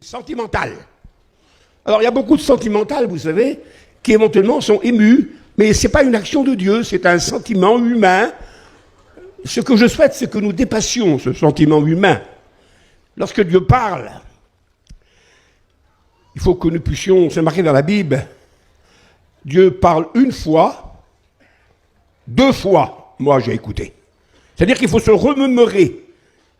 sentimental. Alors, il y a beaucoup de sentimental, vous savez, qui éventuellement sont émus, mais ce n'est pas une action de Dieu, c'est un sentiment humain. Ce que je souhaite, c'est que nous dépassions ce sentiment humain. Lorsque Dieu parle, il faut que nous puissions, c'est marqué dans la Bible, Dieu parle une fois, deux fois, moi j'ai écouté. C'est-à-dire qu'il faut se remémorer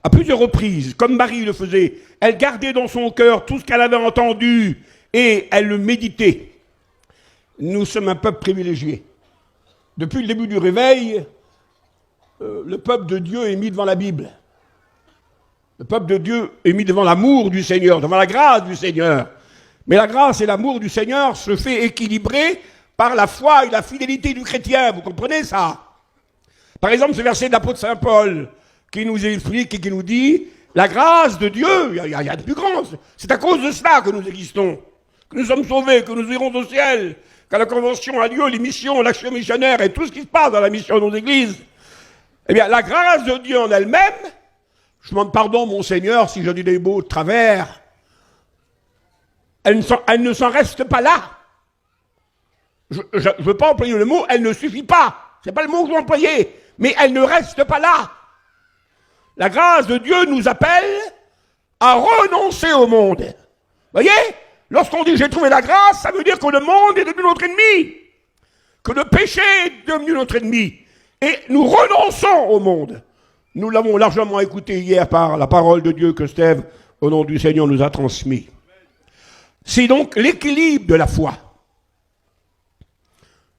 à plusieurs reprises, comme Marie le faisait. Elle gardait dans son cœur tout ce qu'elle avait entendu et elle le méditait. Nous sommes un peuple privilégié. Depuis le début du réveil, le peuple de Dieu est mis devant la Bible. Le peuple de Dieu est mis devant l'amour du Seigneur, devant la grâce du Seigneur. Mais la grâce et l'amour du Seigneur se fait équilibrer par la foi et la fidélité du chrétien. Vous comprenez ça? Par exemple, ce verset de l'apôtre Saint Paul qui nous explique et qui nous dit la grâce de Dieu, il y a de plus grand. C'est à cause de cela que nous existons, que nous sommes sauvés, que nous irons au ciel, qu'à la convention a lieu, les missions, l'action missionnaire et tout ce qui se passe dans la mission de nos églises. Eh bien, la grâce de Dieu en elle-même, je demande pardon, mon Seigneur, si je dis des mots de travers, elle ne s'en reste pas là. Je ne veux pas employer le mot, elle ne suffit pas. Ce n'est pas le mot que je veux employer, mais elle ne reste pas là. La grâce de Dieu nous appelle à renoncer au monde. Vous voyez? Lorsqu'on dit j'ai trouvé la grâce, ça veut dire que le monde est devenu notre ennemi, que le péché est devenu notre ennemi. Et nous renonçons au monde. Nous l'avons largement écouté hier par la parole de Dieu que Steve, au nom du Seigneur, nous a transmis. C'est donc l'équilibre de la foi.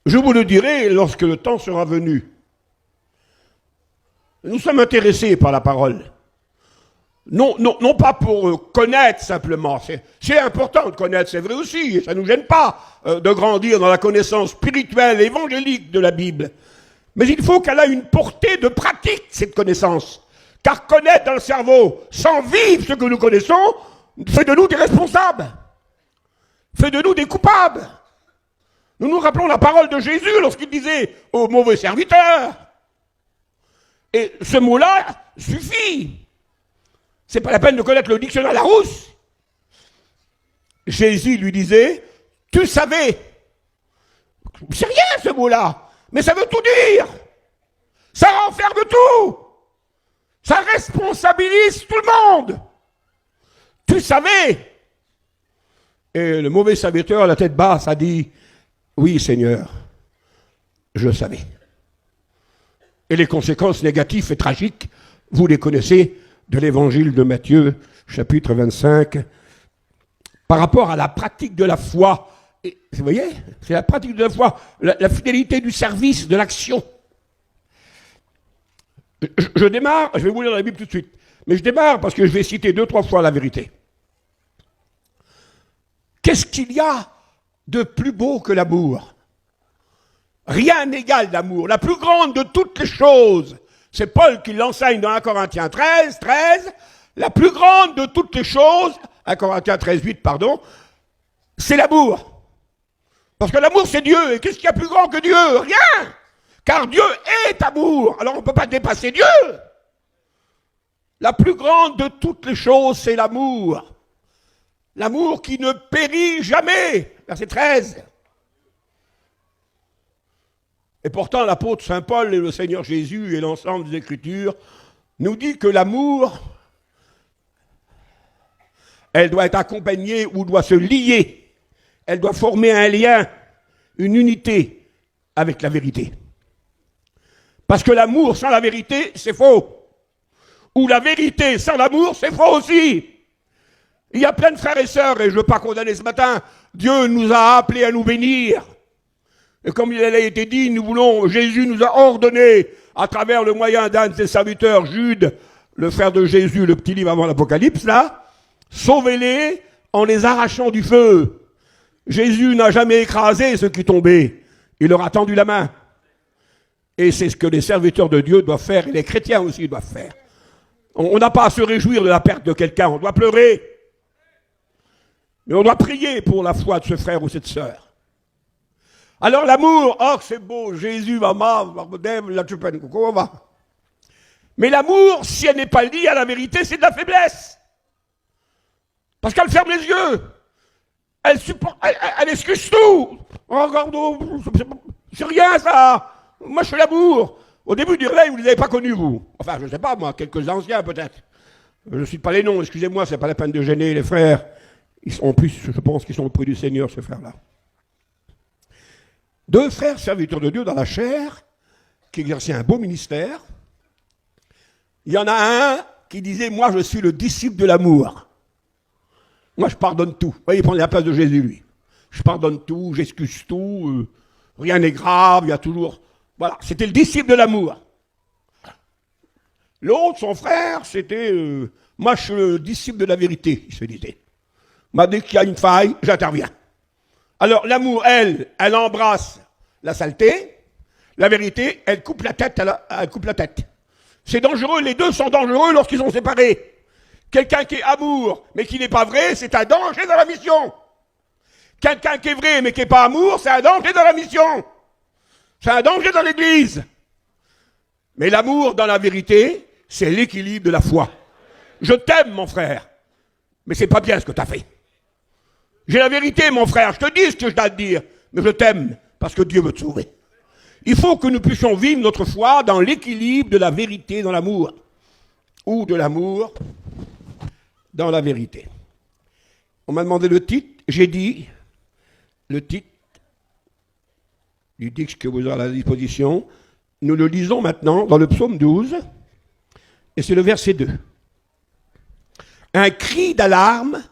Je vous le dirai lorsque le temps sera venu. Nous sommes intéressés par la parole. Non pas pour connaître simplement. C'est important de connaître, c'est vrai aussi. Et ça ne nous gêne pas de grandir dans la connaissance spirituelle, évangélique de la Bible. Mais il faut qu'elle ait une portée de pratique, cette connaissance. Car connaître dans le cerveau, sans vivre ce que nous connaissons, fait de nous des responsables. Fait de nous des coupables. Nous nous rappelons la parole de Jésus lorsqu'il disait aux mauvais serviteurs. Et ce mot-là suffit. C'est pas la peine de connaître le dictionnaire Larousse. Jésus lui disait, tu savais. C'est rien ce mot-là. Mais ça veut tout dire. Ça renferme tout. Ça responsabilise tout le monde. Tu savais. Et le mauvais serviteur, la tête basse, a dit, oui Seigneur, je savais. Et les conséquences négatives et tragiques, vous les connaissez de l'évangile de Matthieu, chapitre 25, par rapport à la pratique de la foi. Et, vous voyez, c'est la pratique de la foi, la fidélité du service, de l'action. Je démarre, je vais vous lire la Bible tout de suite, mais je démarre parce que je vais citer 2-3 fois la vérité. Qu'est-ce qu'il y a de plus beau que l'amour? Rien n'égale l'amour. La plus grande de toutes les choses, c'est Paul qui l'enseigne dans 1 Corinthiens 13, la plus grande de toutes les choses, 1 Corinthiens 13, 8, pardon, c'est l'amour. Parce que l'amour, c'est Dieu. Et qu'est-ce qu'il y a plus grand que Dieu? Rien. Car Dieu est amour. Alors on ne peut pas dépasser Dieu. La plus grande de toutes les choses, c'est l'amour. L'amour qui ne périt jamais. Verset 13. Et pourtant, l'apôtre Saint Paul et le Seigneur Jésus et l'ensemble des Écritures nous dit que l'amour, elle doit être accompagnée ou doit se lier. Elle doit former un lien, une unité avec la vérité. Parce que l'amour sans la vérité, c'est faux. Ou la vérité sans l'amour, c'est faux aussi. Il y a plein de frères et sœurs, et je ne veux pas condamner ce matin, Dieu nous a appelés à nous bénir. Et comme il a été dit, Jésus nous a ordonné, à travers le moyen d'un de ses serviteurs, Jude, le frère de Jésus, le petit livre avant l'Apocalypse, là, sauvez-les en les arrachant du feu. Jésus n'a jamais écrasé ceux qui tombaient. Il leur a tendu la main. Et c'est ce que les serviteurs de Dieu doivent faire, et les chrétiens aussi doivent faire. On n'a pas à se réjouir de la perte de quelqu'un, on doit pleurer. Mais on doit prier pour la foi de ce frère ou cette sœur. Alors l'amour, oh c'est beau, Jésus, maman, la chupenne, comment va? Mais l'amour, si elle n'est pas liée à la vérité, c'est de la faiblesse. Parce qu'elle ferme les yeux. Elle supporte, elle excuse tout. Oh, regarde, c'est rien ça. Moi je fais l'amour. Au début du réveil, vous ne les avez pas connus, vous. Enfin, je ne sais pas, moi, quelques anciens peut-être. Je ne cite pas les noms, excusez-moi, c'est pas la peine de gêner les frères. Ils sont en plus, je pense qu'ils sont auprès du Seigneur, ces frères-là. Deux frères serviteurs de Dieu dans la chair, qui exerçaient un beau ministère. Il y en a un qui disait, moi je suis le disciple de l'amour. Moi je pardonne tout. Vous voyez, il prenait la place de Jésus, lui. Je pardonne tout, j'excuse tout, rien n'est grave, il y a toujours... Voilà, c'était le disciple de l'amour. L'autre, son frère, c'était... moi je suis le disciple de la vérité, il se disait. Moi, dès qu'il y a une faille, j'interviens. Alors l'amour, elle embrasse la saleté. La vérité, elle coupe la tête, elle coupe la tête. C'est dangereux, les deux sont dangereux lorsqu'ils sont séparés. Quelqu'un qui est amour, mais qui n'est pas vrai, c'est un danger dans la mission. Quelqu'un qui est vrai, mais qui n'est pas amour, c'est un danger dans la mission. C'est un danger dans l'église. Mais l'amour dans la vérité, c'est l'équilibre de la foi. Je t'aime, mon frère, mais c'est pas bien ce que tu as fait. J'ai la vérité, mon frère, je te dis ce que je dois te dire, mais je t'aime parce que Dieu veut te sauver. Il faut que nous puissions vivre notre foi dans l'équilibre de la vérité dans l'amour, ou de l'amour dans la vérité. On m'a demandé le titre, j'ai dit le titre du texte que vous avez à la disposition. Nous le lisons maintenant dans le psaume 12, et c'est le verset 2. Un cri d'alarme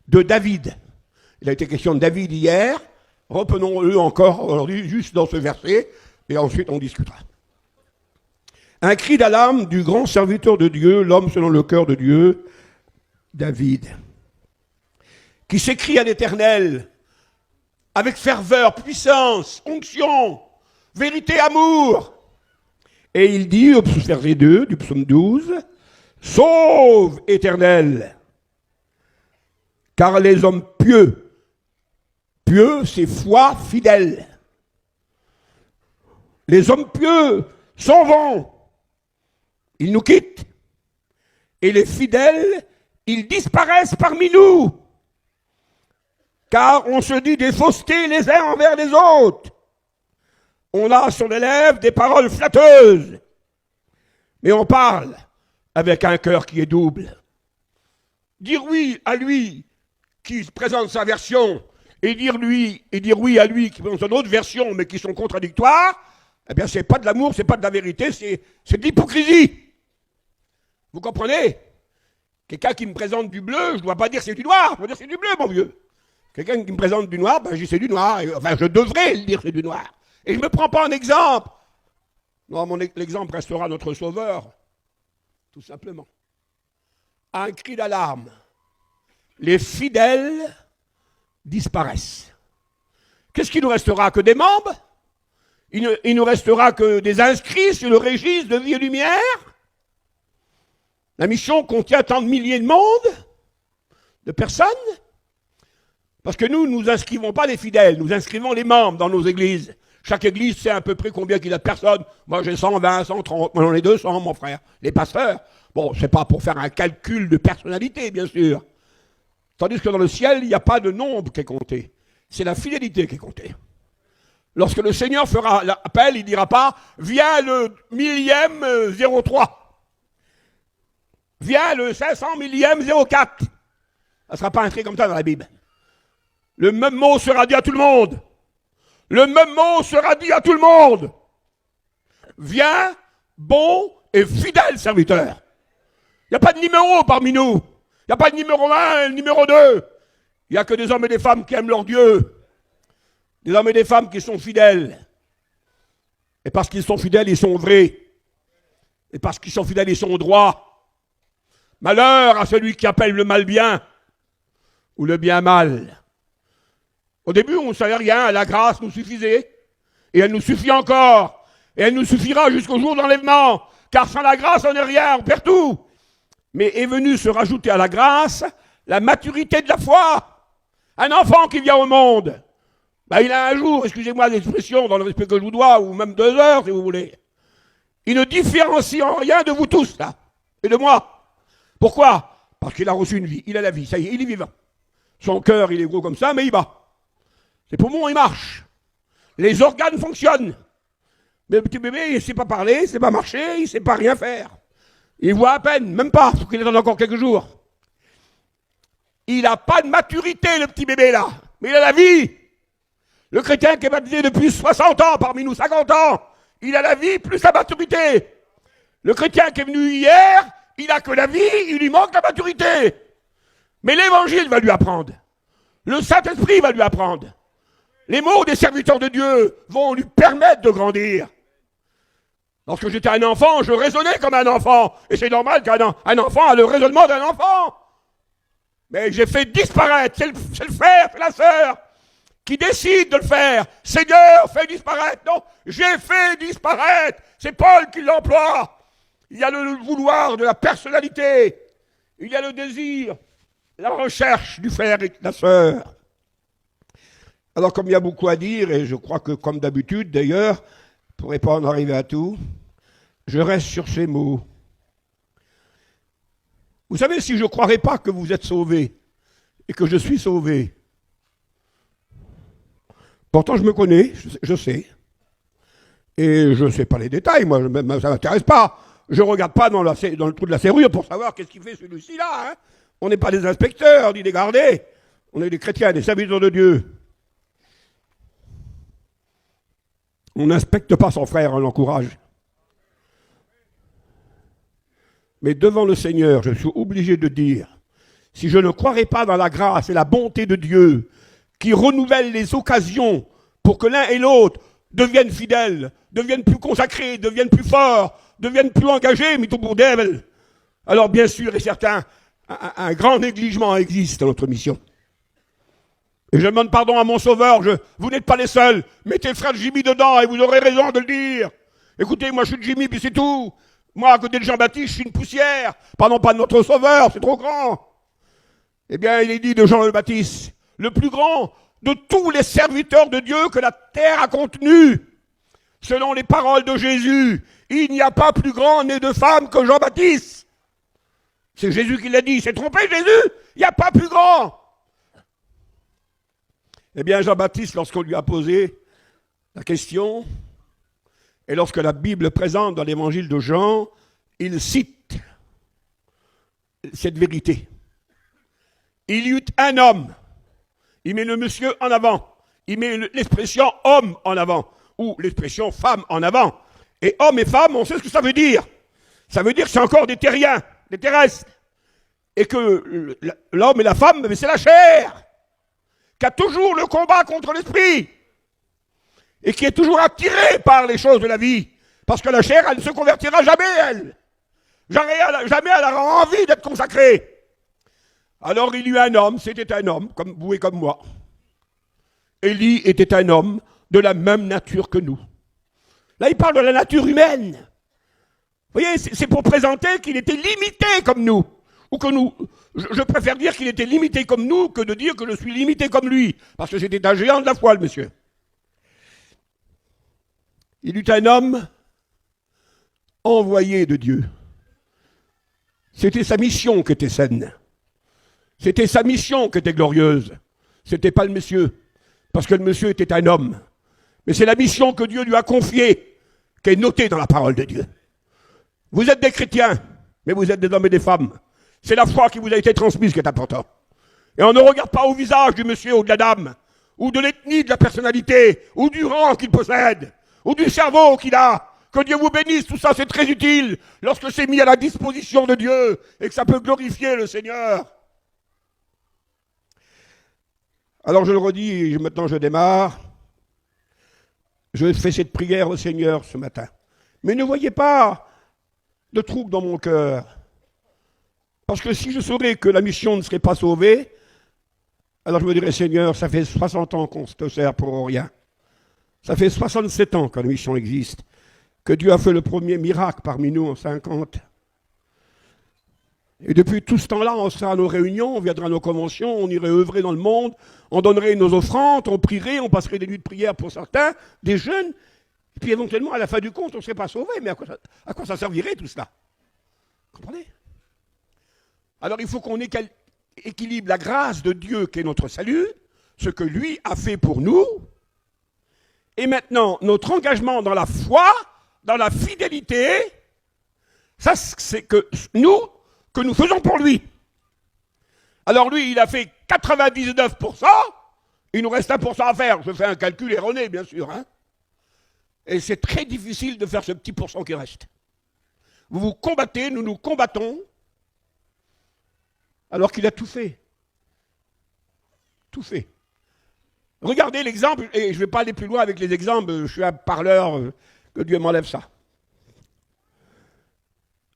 de David. Il a été question de David hier, reprenons-le encore aujourd'hui, juste dans ce verset, et ensuite on discutera. Un cri d'alarme du grand serviteur de Dieu, l'homme selon le cœur de Dieu, David, qui s'écrie à l'Éternel avec ferveur, puissance, onction, vérité, amour. Et il dit au verset 2 du psaume 12, « Sauve, Éternel, car les hommes pieux, pieux c'est foi fidèle. Les hommes pieux s'en vont, ils nous quittent, et les fidèles, ils disparaissent parmi nous. Car on se dit des faussetés les uns envers les autres. On a sur les lèvres des paroles flatteuses, mais on parle avec un cœur qui est double. Dire oui à lui qui présente sa version et dire oui à lui qui présente une autre version mais qui sont contradictoires, eh bien c'est pas de l'amour, c'est pas de la vérité, c'est de l'hypocrisie. Vous comprenez? Quelqu'un qui me présente du bleu, je ne dois pas dire c'est du noir, je dois dire c'est du bleu, mon vieux. Quelqu'un qui me présente du noir, ben je dis c'est du noir. Enfin, je devrais le dire c'est du noir. Et je ne me prends pas en exemple. Non, l'exemple restera notre sauveur, tout simplement. Un cri d'alarme. Les fidèles disparaissent. Qu'est-ce qu'il nous restera? Que des membres? Il nous restera que des inscrits sur le registre de vie et lumière? La mission contient tant de milliers de monde, de personnes. Parce que nous ne nous inscrivons pas les fidèles, nous inscrivons les membres dans nos églises. Chaque église sait à peu près combien il y a de personnes. Moi j'ai 120, 130, moi j'en ai 200, mon frère. Les pasteurs, bon, c'est pas pour faire un calcul de personnalité, bien sûr. Tandis que dans le ciel, il n'y a pas de nombre qui est compté. C'est la fidélité qui est comptée. Lorsque le Seigneur fera l'appel, il ne dira pas « Viens le millième 03 ». Viens le 500 millième 04. Ça ne sera pas inscrit comme ça dans la Bible. Le même mot sera dit à tout le monde. Le même mot sera dit à tout le monde. Viens, bon et fidèle serviteur. Il n'y a pas de numéro parmi nous. Il n'y a pas de numéro 1 et numéro 2. Il n'y a que des hommes et des femmes qui aiment leur Dieu. Des hommes et des femmes qui sont fidèles. Et parce qu'ils sont fidèles, ils sont vrais. Et parce qu'ils sont fidèles, ils sont droits. Malheur à celui qui appelle le mal bien ou le bien mal. Au début, on ne savait rien, la grâce nous suffisait. Et elle nous suffit encore. Et elle nous suffira jusqu'au jour de l'enlèvement. Car sans la grâce, on n'est rien, on perd tout. Mais est venu se rajouter à la grâce la maturité de la foi. Un enfant qui vient au monde, ben il a un jour, excusez-moi l'expression, dans le respect que je vous dois, ou même 2 heures si vous voulez. Il ne différencie en rien de vous tous, là, et de moi. Pourquoi? Parce qu'il a reçu une vie, il a la vie, ça y est, il est vivant. Son cœur, il est gros comme ça, mais il bat. Ses poumons, ils marchent. Les organes fonctionnent. Mais le petit bébé, il ne sait pas parler, il ne sait pas marcher, il ne sait pas rien faire. Il voit à peine, même pas, parce qu'il attend encore quelques jours. Il n'a pas de maturité, le petit bébé, là. Mais il a la vie. Le chrétien qui est baptisé depuis 60 ans, parmi nous 50 ans, il a la vie plus la maturité. Le chrétien qui est venu hier, il n'a que la vie, il lui manque la maturité. Mais l'évangile va lui apprendre. Le Saint-Esprit va lui apprendre. Les mots des serviteurs de Dieu vont lui permettre de grandir. Lorsque j'étais un enfant, je raisonnais comme un enfant. Et c'est normal qu'un enfant a le raisonnement d'un enfant. Mais j'ai fait disparaître, c'est le frère, c'est la sœur qui décide de le faire. Seigneur, fais disparaître. Non, j'ai fait disparaître. C'est Paul qui l'emploie. Il y a le vouloir de la personnalité. Il y a le désir, la recherche du frère et de la sœur. Alors, comme il y a beaucoup à dire, et je crois que, comme d'habitude, d'ailleurs, pour ne pas en arriver à tout, je reste sur ces mots. Vous savez, si je ne croirais pas que vous êtes sauvés et que je suis sauvé, pourtant je me connais, je sais, et je ne sais pas les détails, moi, ça ne m'intéresse pas. Je ne regarde pas dans le trou de la serrure pour savoir qu'est-ce qu'il fait celui-ci là. Hein. On n'est pas des inspecteurs, ni des gardés, on est des chrétiens, des serviteurs de Dieu. On n'inspecte pas son frère, on l'encourage. Mais devant le Seigneur, je suis obligé de dire, si je ne croirais pas dans la grâce et la bonté de Dieu, qui renouvelle les occasions pour que l'un et l'autre deviennent fidèles, deviennent plus consacrés, deviennent plus forts, deviennent plus engagés, mais tout pour d'elle. Alors bien sûr et certain, un grand négligement existe dans notre mission. Et je demande pardon à mon sauveur, vous n'êtes pas les seuls. Mettez le frère Jimmy dedans et vous aurez raison de le dire. Écoutez, moi je suis Jimmy, puis c'est tout. Moi, à côté de Jean-Baptiste, je suis une poussière. Pardon, pas de notre sauveur, c'est trop grand. Eh bien, il est dit de Jean le Baptiste, le plus grand de tous les serviteurs de Dieu que la terre a contenu. Selon les paroles de Jésus, il n'y a pas plus grand né de femme que Jean-Baptiste. C'est Jésus qui l'a dit. Il s'est trompé, Jésus. Il n'y a pas plus grand. Eh bien, Jean-Baptiste, lorsqu'on lui a posé la question, et lorsque la Bible présente dans l'évangile de Jean, il cite cette vérité. Il y eut un homme, il met le monsieur en avant, il met l'expression homme en avant, ou l'expression femme en avant. Et homme et femme, on sait ce que ça veut dire. Ça veut dire que c'est encore des terriens, des terrestres. Et que l'homme et la femme, c'est la chair, qui a toujours le combat contre l'esprit, et qui est toujours attirée par les choses de la vie. Parce que la chair, elle ne se convertira jamais, elle. Jamais elle aura envie d'être consacrée. Alors il y eut un homme, c'était un homme, comme vous et comme moi. Élie était un homme de la même nature que nous. Là, il parle de la nature humaine. Vous voyez, c'est pour présenter qu'il était limité comme nous. Ou que nous, je préfère dire qu'il était limité comme nous que de dire que je suis limité comme lui. Parce que c'était un géant de la foi, le monsieur. Il eut un homme envoyé de Dieu. C'était sa mission qui était saine. C'était sa mission qui était glorieuse. C'était pas le monsieur. Parce que le monsieur était un homme. Mais c'est la mission que Dieu lui a confiée, qui est notée dans la parole de Dieu. Vous êtes des chrétiens, mais vous êtes des hommes et des femmes. C'est la foi qui vous a été transmise qui est importante. Et on ne regarde pas au visage du monsieur ou de la dame, ou de l'ethnie, de la personnalité, ou du rang qu'il possède, ou du cerveau qu'il a. Que Dieu vous bénisse, tout ça c'est très utile lorsque c'est mis à la disposition de Dieu et que ça peut glorifier le Seigneur. Alors je le redis, maintenant je démarre. Je fais cette prière au Seigneur ce matin. Mais ne voyez pas de trouble dans mon cœur. Parce que si je saurais que la mission ne serait pas sauvée, alors je me dirais, Seigneur, ça fait 60 ans qu'on te sert pour rien. Ça fait 67 ans que la mission existe. Que Dieu a fait le premier miracle parmi nous en 50. Et depuis tout ce temps-là, on sera à nos réunions, on viendra à nos conventions, on irait œuvrer dans le monde, on donnerait nos offrandes, on prierait, on passerait des nuits de prière pour certains, des jeunes, et puis éventuellement, à la fin du compte, on ne serait pas sauvé. Mais à quoi ça servirait tout cela? Comprenez? Alors il faut qu'on équilibre la grâce de Dieu qui est notre salut, ce que lui a fait pour nous, et maintenant notre engagement dans la foi, dans la fidélité, ça c'est que nous faisons pour lui. Alors lui, il a fait 99%, il nous reste 1% à faire. Je fais un calcul erroné, bien sûr. Hein. Et c'est très difficile de faire ce petit pourcent qui reste. Vous vous combattez, nous nous combattons, alors qu'il a tout fait. Tout fait. Regardez l'exemple, et je ne vais pas aller plus loin avec les exemples, je suis un parleur, que Dieu m'enlève ça.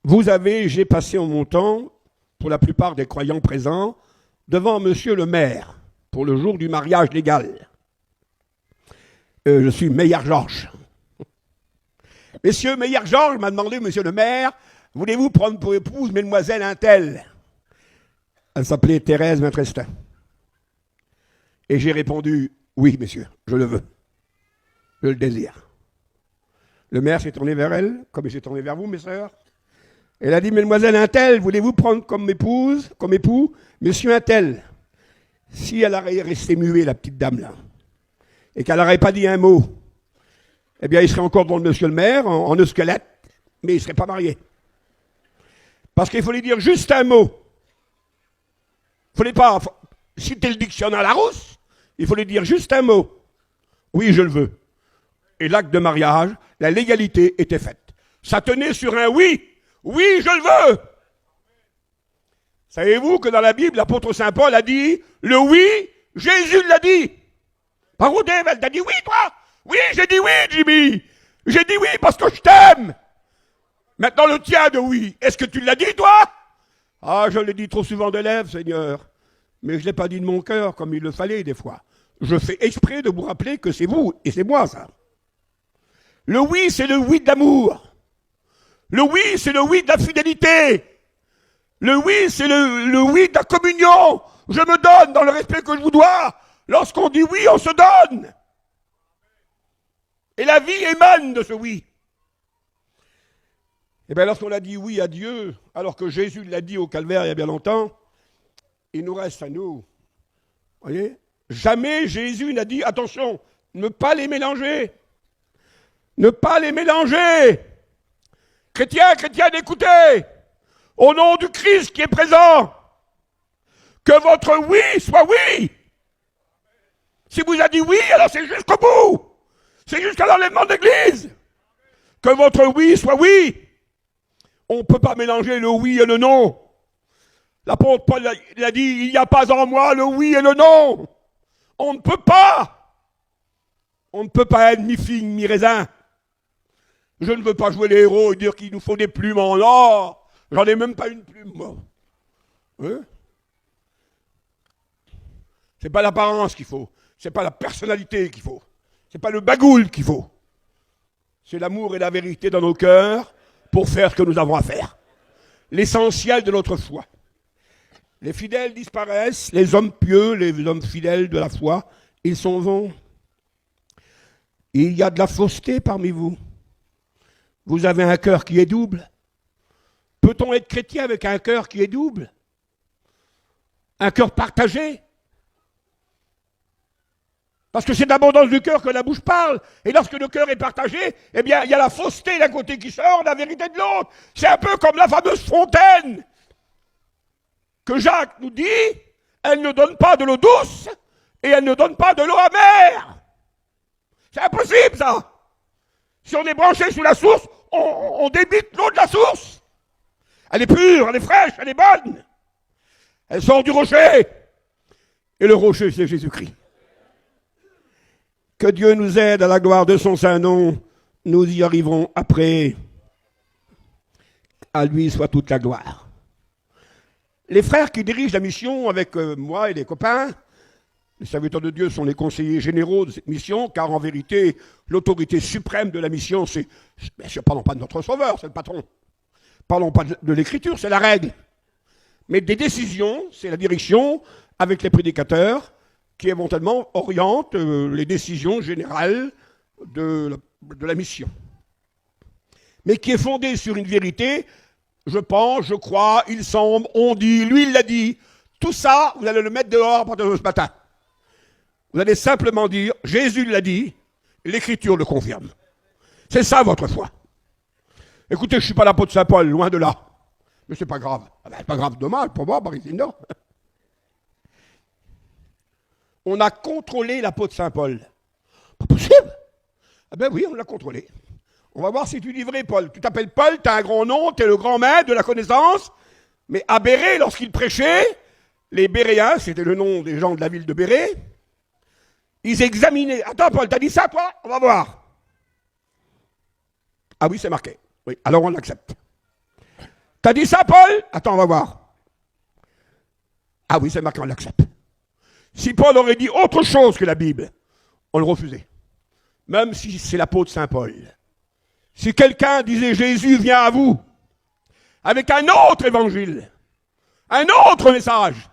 J'ai passé mon temps, pour la plupart des croyants présents, devant monsieur le maire, pour le jour du mariage légal. Je suis Meyer-Georges. Monsieur Meyer-Georges m'a demandé, monsieur le maire, voulez-vous prendre pour épouse mademoiselle Untel? Elle s'appelait Thérèse Vintrestin. Et j'ai répondu, oui, monsieur, je le veux. Je le désire. Le maire s'est tourné vers elle, comme il s'est tourné vers vous, mes sœurs. Elle a dit, mademoiselle Untel, voulez-vous prendre comme épouse, comme époux, monsieur Untel? Si elle aurait resté muée, la petite dame là, et qu'elle n'aurait pas dit un mot, eh bien, il serait encore dans le monsieur le maire, en squelette, mais il ne serait pas marié. Parce qu'il fallait dire juste un mot. Il ne fallait pas citer le dictionnaire Larousse, il fallait dire juste un mot. Oui, je le veux. Et l'acte de mariage, la légalité était faite. Ça tenait sur un oui. Oui, je le veux. Savez-vous que dans la Bible, l'apôtre Saint Paul a dit, le oui, Jésus l'a dit. Par où Dave, t'as dit oui, toi? Oui, j'ai dit oui, Jimmy. J'ai dit oui parce que je t'aime. Maintenant, le tien de oui. Est-ce que tu l'as dit, toi? Ah, je l'ai dit trop souvent de lèvres, Seigneur. Mais je ne l'ai pas dit de mon cœur, comme il le fallait des fois. Je fais exprès de vous rappeler que c'est vous, et c'est moi, ça. Le oui, c'est le oui de l'amour. Le oui, c'est le oui de la fidélité. Le oui, c'est le oui de la communion. Je me donne dans le respect que je vous dois. Lorsqu'on dit oui, on se donne. Et la vie émane de ce oui. Et bien lorsqu'on a dit oui à Dieu, alors que Jésus l'a dit au calvaire il y a bien longtemps, il nous reste à nous. Vous voyez? Jamais Jésus n'a dit, attention, ne pas les mélanger. Ne pas les mélanger. Chrétiens, chrétiennes, écoutez. Au nom du Christ qui est présent, que votre oui soit oui. Si vous a dit oui, alors c'est jusqu'au bout. C'est jusqu'à l'enlèvement de l'Église. Que votre oui soit oui. On ne peut pas mélanger le oui et le non. L'apôtre Paul a dit, il n'y a pas en moi le oui et le non. On ne peut pas. On ne peut pas être mi-figue, mi-raisin. Je ne veux pas jouer les héros et dire qu'il nous faut des plumes en or. J'en ai même pas une plume, moi. Hein? C'est pas l'apparence qu'il faut. C'est pas la personnalité qu'il faut. C'est pas le bagoule qu'il faut. C'est l'amour et la vérité dans nos cœurs pour faire ce que nous avons à faire. L'essentiel de notre foi. Les fidèles disparaissent, les hommes pieux, les hommes fidèles de la foi, ils s'en vont. Il y a de la fausseté parmi vous. Vous avez un cœur qui est double. Peut-on être chrétien avec un cœur qui est double? Un cœur partagé? Parce que c'est d'abondance du cœur que la bouche parle. Et lorsque le cœur est partagé, eh bien, il y a la fausseté d'un côté qui sort, la vérité de l'autre. C'est un peu comme la fameuse fontaine que Jacques nous dit, elle ne donne pas de l'eau douce et elle ne donne pas de l'eau amère. C'est impossible, ça. Si on est branché sous la source, on débite l'eau de la source. Elle est pure, elle est fraîche, elle est bonne. Elle sort du rocher. Et le rocher, c'est Jésus-Christ. Que Dieu nous aide à la gloire de son saint nom. Nous y arriverons après. À lui soit toute la gloire. Les frères qui dirigent la mission avec moi et les copains, les serviteurs de Dieu sont les conseillers généraux de cette mission, car en vérité, l'autorité suprême de la mission, parlons pas de notre sauveur, c'est le patron. Parlons pas de l'écriture, c'est la règle. Mais des décisions, c'est la direction, avec les prédicateurs, qui éventuellement orientent les décisions générales de la mission. Mais qui est fondée sur une vérité, je pense, je crois, il semble, on dit, lui il l'a dit. Tout ça, vous allez le mettre dehors à partir de ce matin. Vous allez simplement dire, Jésus l'a dit, l'Écriture le confirme. C'est ça votre foi. Écoutez, je ne suis pas l'apôtre Saint Paul, loin de là. Mais c'est pas grave. Ah ben, c'est pas grave, dommage pour moi, par ici, non. On a contrôlé l'apôtre Saint Paul. Pas possible. Ah ben oui, on l'a contrôlé. On va voir si tu dis vrai, Paul. Tu t'appelles Paul, tu as un grand nom, tu es le grand maître de la connaissance. Mais à Bérée, lorsqu'il prêchait, les Béréens, c'était le nom des gens de la ville de Bérée, ils examinaient. Attends, Paul, t'as dit ça, toi? On va voir. Ah oui, c'est marqué. Oui, alors on l'accepte. T'as dit ça, Paul? Attends, on va voir. Ah oui, c'est marqué, on l'accepte. Si Paul aurait dit autre chose que la Bible, on le refusait. Même si c'est l'apôtre Saint Paul. Si quelqu'un disait Jésus vient à vous, avec un autre évangile, un autre message,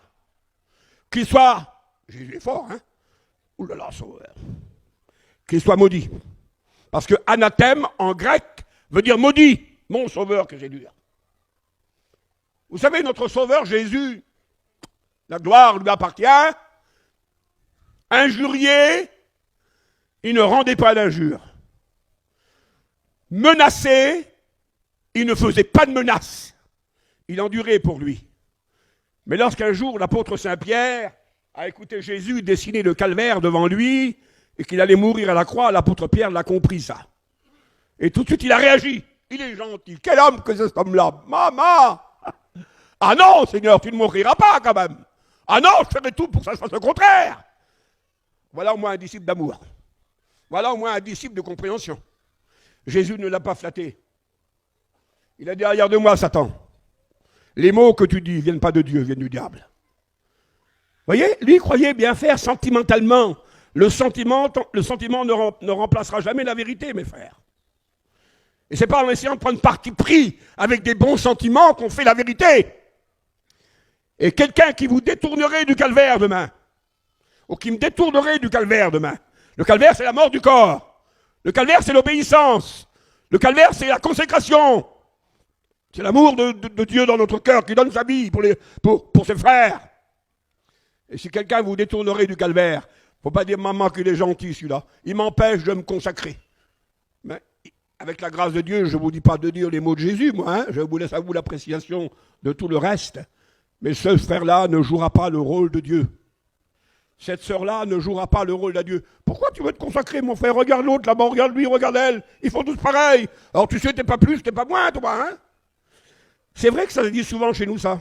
qu'il soit, Jésus est fort, hein? Ouh là là, sauveur. Qu'il soit maudit. Parce que anathème, en grec, veut dire maudit, mon sauveur que j'ai dû. Vous savez, notre sauveur Jésus, la gloire lui appartient, injurié, il ne rendait pas d'injure. Menacé, il ne faisait pas de menaces. Il endurait pour lui. Mais lorsqu'un jour l'apôtre Saint-Pierre a écouté Jésus dessiner le calvaire devant lui et qu'il allait mourir à la croix, l'apôtre Pierre l'a compris ça. Et tout de suite il a réagi. Il est gentil. Quel homme que cet homme-là. Maman! Ah non, Seigneur, tu ne m'offriras pas quand même. Ah non, je ferai tout pour que ça se fasse le contraire. Voilà au moins un disciple d'amour. Voilà au moins un disciple de compréhension. Jésus ne l'a pas flatté. Il a dit, regarde-moi, Satan. Les mots que tu dis ne viennent pas de Dieu, viennent du diable. Vous voyez, lui croyait bien faire sentimentalement. Le sentiment ne remplacera jamais la vérité, mes frères. Et c'est pas en essayant de prendre parti pris avec des bons sentiments qu'on fait la vérité. Et quelqu'un qui vous détournerait du calvaire demain, ou qui me détournerait du calvaire demain, le calvaire c'est la mort du corps, le calvaire c'est l'obéissance, le calvaire c'est la consécration, c'est l'amour de Dieu dans notre cœur qui donne sa vie pour ses frères. Et si quelqu'un vous détournerait du calvaire, il ne faut pas dire maman qu'il est gentil celui-là, il m'empêche de me consacrer. Mais avec la grâce de Dieu, je ne vous dis pas de dire les mots de Jésus, moi, hein, je vous laisse à vous l'appréciation de tout le reste. Mais ce frère-là ne jouera pas le rôle de Dieu. Cette sœur-là ne jouera pas le rôle de Dieu. Pourquoi tu veux te consacrer, mon frère? Regarde l'autre là-bas, regarde lui, regarde elle. Ils font tous pareil. Alors tu sais, t'es pas plus, t'es pas moins, toi, hein? C'est vrai que ça se dit souvent chez nous, ça.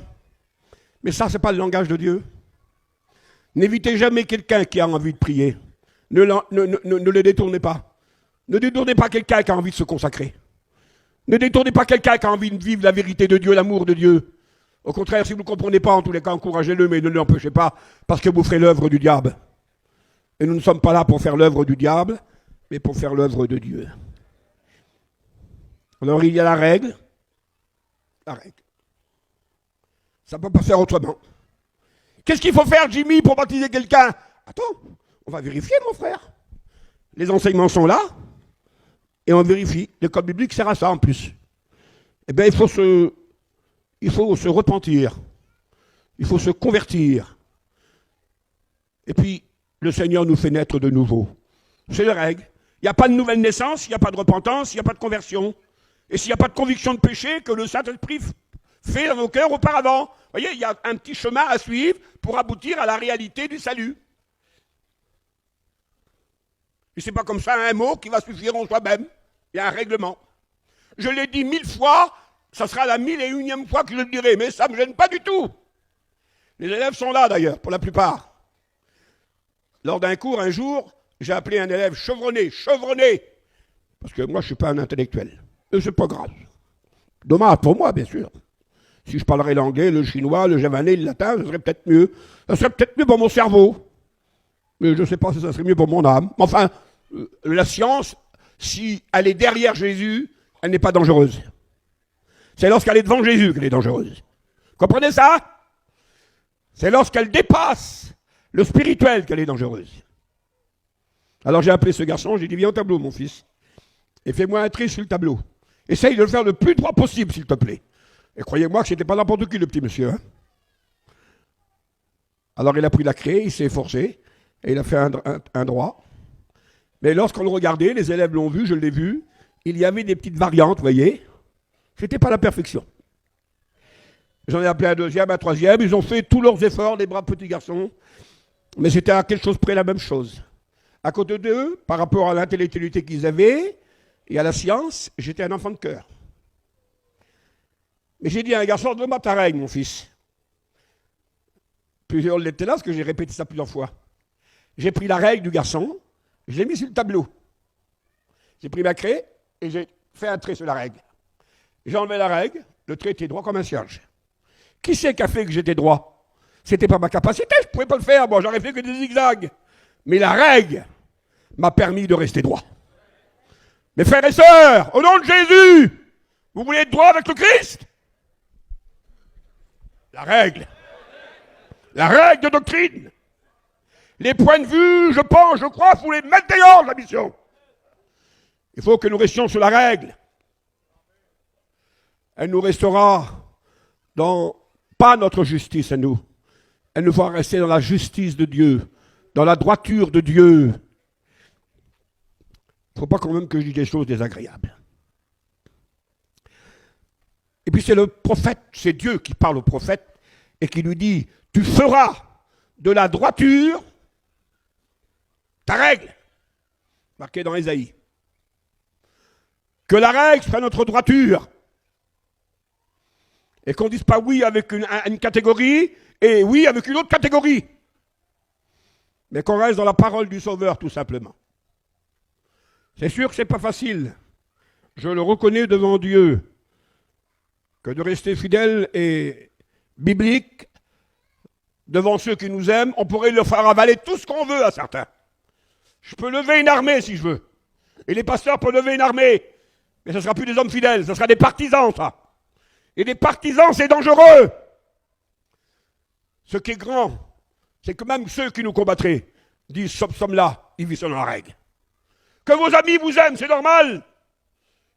Mais ça, c'est pas le langage de Dieu. N'évitez jamais quelqu'un qui a envie de prier. Ne le détournez pas. Ne détournez pas quelqu'un qui a envie de se consacrer. Ne détournez pas quelqu'un qui a envie de vivre la vérité de Dieu, l'amour de Dieu. Au contraire, si vous ne comprenez pas, en tous les cas, encouragez-le, mais ne l'empêchez pas, parce que vous ferez l'œuvre du diable. Et nous ne sommes pas là pour faire l'œuvre du diable, mais pour faire l'œuvre de Dieu. Alors il y a la règle. La règle. Ça ne peut pas faire autrement. Qu'est-ce qu'il faut faire, Jimmy, pour baptiser quelqu'un? Attends, on va vérifier, mon frère. Les enseignements sont là, et on vérifie. L'école biblique sert à ça, en plus. Eh bien, il faut se repentir. Il faut se convertir. Et puis, le Seigneur nous fait naître de nouveau. C'est la règle. Il n'y a pas de nouvelle naissance, il n'y a pas de repentance, il n'y a pas de conversion. Et s'il n'y a pas de conviction de péché, que le Saint-Esprit fait dans nos cœurs auparavant. Vous voyez, il y a un petit chemin à suivre pour aboutir à la réalité du salut. Et ce n'est pas comme ça un mot qui va suffire en soi-même. Il y a un règlement. Je l'ai dit 1000 fois, ça sera la 1001e fois que je le dirai, mais ça ne me gêne pas du tout. Les élèves sont là d'ailleurs, pour la plupart. Lors d'un cours, un jour, j'ai appelé un élève chevronné, parce que moi je ne suis pas un intellectuel. Et c'est pas grave. Dommage pour moi, bien sûr. Si je parlerais l'anglais, le chinois, le javanais, le latin, ça serait peut-être mieux. Ça serait peut-être mieux pour mon cerveau. Mais je ne sais pas si ça serait mieux pour mon âme. Enfin, la science, si elle est derrière Jésus, elle n'est pas dangereuse. C'est lorsqu'elle est devant Jésus qu'elle est dangereuse. Comprenez ça? C'est lorsqu'elle dépasse le spirituel qu'elle est dangereuse. Alors j'ai appelé ce garçon, j'ai dit, viens au tableau, mon fils, et fais-moi un trait sur le tableau. Essaye de le faire le plus droit possible, s'il te plaît. Et croyez-moi que c'était pas n'importe qui, le petit monsieur. Hein. Alors il a pris la craie, il s'est efforcé, et il a fait un droit. Mais lorsqu'on le regardait, les élèves l'ont vu, je l'ai vu, il y avait des petites variantes, vous voyez. C'était pas la perfection. J'en ai appelé un deuxième, un troisième, ils ont fait tous leurs efforts, les braves petits garçons, mais c'était à quelque chose près la même chose. À côté d'eux, par rapport à l'intellectualité qu'ils avaient et à la science, j'étais un enfant de cœur. Mais j'ai dit à un garçon, donne-moi ta règle, mon fils. Plusieurs l'étaient là, parce que j'ai répété ça plusieurs fois. J'ai pris la règle du garçon, je l'ai mis sur le tableau. J'ai pris ma craie et j'ai fait un trait sur la règle. J'ai enlevé la règle, le trait était droit comme un cierge. Qui c'est qui a fait que j'étais droit? C'était pas ma capacité, je ne pouvais pas le faire, moi j'aurais fait que des zigzags. Mais la règle m'a permis de rester droit. Mes frères et sœurs, au nom de Jésus, vous voulez être droit avec le Christ? La règle de doctrine. Les points de vue, je pense, je crois, il faut les mettre dehors de la mission. Il faut que nous restions sur la règle. Elle nous restera dans, pas notre justice à nous, elle nous fera rester dans la justice de Dieu, dans la droiture de Dieu. Il ne faut pas quand même que je dise des choses désagréables. Et puis c'est le prophète, c'est Dieu qui parle au prophète et qui lui dit, tu feras de la droiture ta règle, marqué dans Ésaïe. Que la règle soit notre droiture. Et qu'on ne dise pas oui avec une catégorie et oui avec une autre catégorie. Mais qu'on reste dans la parole du Sauveur, tout simplement. C'est sûr que ce n'est pas facile. Je le reconnais devant Dieu. Que de rester fidèle et biblique devant ceux qui nous aiment, on pourrait leur faire avaler tout ce qu'on veut à certains. Je peux lever une armée si je veux. Et les pasteurs peuvent lever une armée. Mais ce ne sera plus des hommes fidèles, ce sera des partisans, ça. Et des partisans, c'est dangereux. Ce qui est grand, c'est que même ceux qui nous combattraient disent, sommes là, ils vivent selon la règle. Que vos amis vous aiment, c'est normal.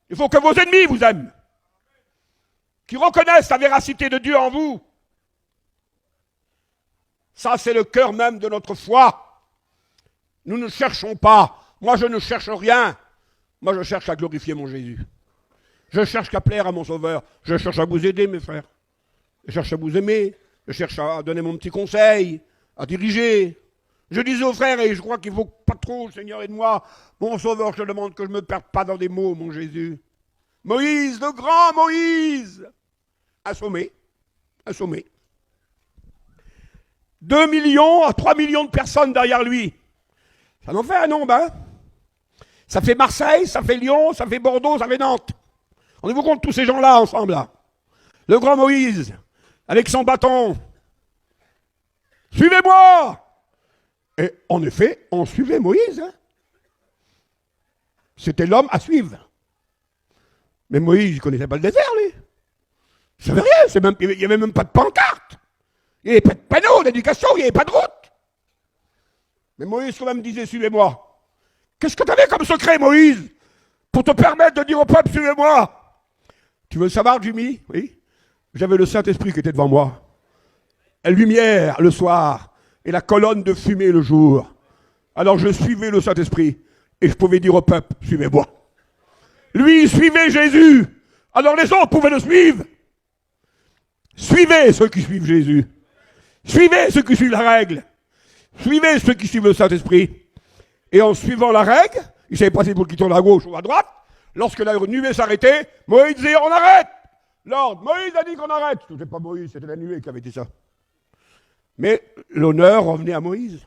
Il faut que vos ennemis vous aiment. Qui reconnaissent la véracité de Dieu en vous. Ça, c'est le cœur même de notre foi. Nous ne cherchons pas. Moi, je ne cherche rien. Moi, je cherche à glorifier mon Jésus. Je cherche qu'à plaire à mon Sauveur. Je cherche à vous aider, mes frères. Je cherche à vous aimer. Je cherche à donner mon petit conseil, à diriger. Je disais aux frères, et je crois qu'il ne faut pas trop, Seigneur, aide-moi. Mon Sauveur, je te demande que je ne me perde pas dans des mots, mon Jésus. Moïse, le grand Moïse, assommé. 2 millions à 3 millions de personnes derrière lui. Ça en fait un nombre, hein? Ça fait Marseille, ça fait Lyon, ça fait Bordeaux, ça fait Nantes. Rendez-vous compte, tous ces gens-là, ensemble, là. Le grand Moïse, avec son bâton. Suivez-moi! Et en effet, on suivait Moïse. Hein? C'était l'homme à suivre. Mais Moïse, il ne connaissait pas le désert, lui. Il ne savait rien, il n'y avait même pas de pancarte. Il n'y avait pas de panneau d'éducation, il n'y avait pas de route. Mais Moïse, quand même, disait, suivez-moi. Qu'est-ce que tu avais comme secret, Moïse, pour te permettre de dire au peuple, suivez-moi? Tu veux le savoir, Jimmy? Oui. J'avais le Saint-Esprit qui était devant moi. La lumière, le soir, et la colonne de fumée, le jour. Alors je suivais le Saint-Esprit, et je pouvais dire au peuple, suivez-moi. Lui, il suivait Jésus. Alors les autres pouvaient le suivre. Suivez ceux qui suivent Jésus. Suivez ceux qui suivent la règle. Suivez ceux qui suivent le Saint-Esprit. Et en suivant la règle, il ne savait pas si pour qu'il tourne à gauche ou à droite. Lorsque la nuée s'arrêtait, Moïse disait, on arrête. L'ordre, Moïse a dit qu'on arrête. Ce n'était pas Moïse, c'était la nuée qui avait dit ça. Mais l'honneur revenait à Moïse.